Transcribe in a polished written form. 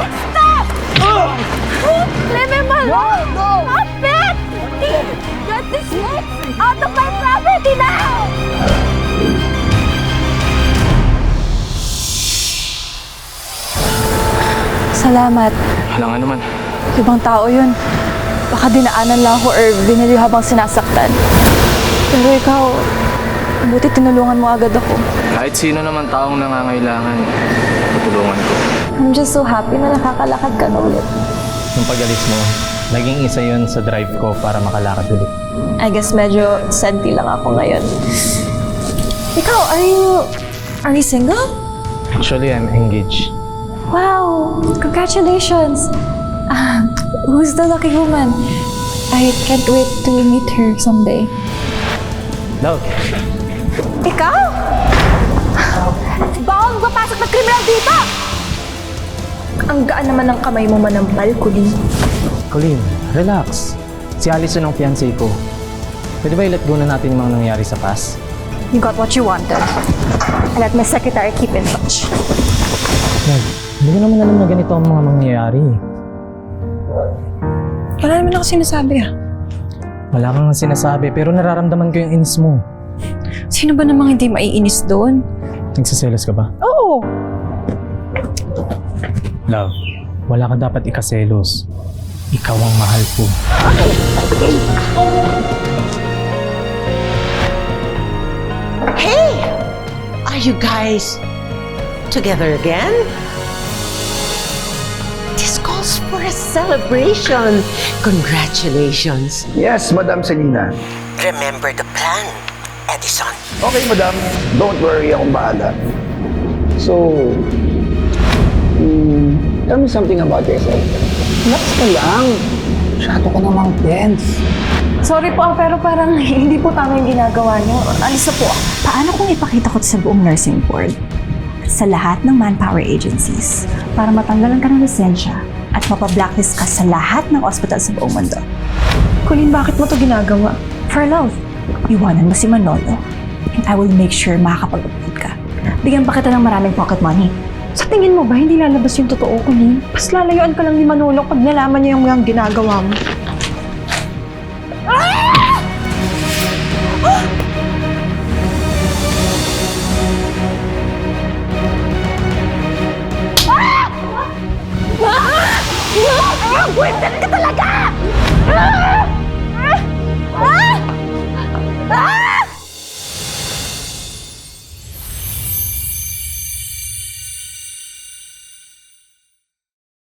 Stop! Leave him alone! Stop it! Get this snake out of my property now! Salamat. Wala nga naman. Ibang tao yun. Baka dinaanan lang ako or binili habang sinasaktan. Pero ikaw, buti tinulungan mo agad ako. Kahit sino naman taong nangangailangan, tutulungan ko. I'm just so happy na nakakalakad ka na ulit. Yung pag-alis mo, naging isa yun sa drive ko para makalakad ulit. I guess medyo senti lang ako ngayon. Ikaw, are you single? Actually, I'm engaged. Wow! Congratulations! Who's the lucky woman? I can't wait to meet her someday. Love, Ikaw? Bawang papasok na kriminal dito! Ang gaan naman ng kamay mo manampal, Colleen. Colleen, relax. Si Allison ang fiancé ko. Pwede ba i-let go na natin yung mga nangyari sa past? You got what you wanted. I let my secretary keep in touch. Love, hindi ko naman alam na ganito ang mga mangyayari. Wala naman ako sinasabi Wala kang sinasabi pero nararamdaman ko yung inis mo. Sino ba namang hindi maiinis doon? Nagsiselos ka ba? Oo! Love, wala ka dapat ikaselos. Ikaw ang mahal ko. Hey! Are you guys together again? This calls for a celebration. Congratulations. Yes, Madam Selena. Remember the plan, Edison. Okay, Madam. Don't worry, akong bahala. So, tell me something about yourself. Relax ka lang. Masyado ka namang tense. Sorry po, pero parang hindi po tama yung ginagawa niyo. Alis na po ako. Paano kung ipakita ko sa buong nursing board? Sa lahat ng manpower agencies para matanggalan ka ng lisensya at mapablacklist ka sa lahat ng hospital sa buong mundo. Colleen, bakit mo to ginagawa? For love, iwanan mo si Manolo and I will make sure makakapag-upload ka. Bigyan pa kita ng maraming pocket money. Sa tingin mo ba hindi lalabas yung totoo, Colleen? Pas lalayuan ka lang ni Manolo pag nalaman niya yung mga ginagawa mo. Buwisit ka!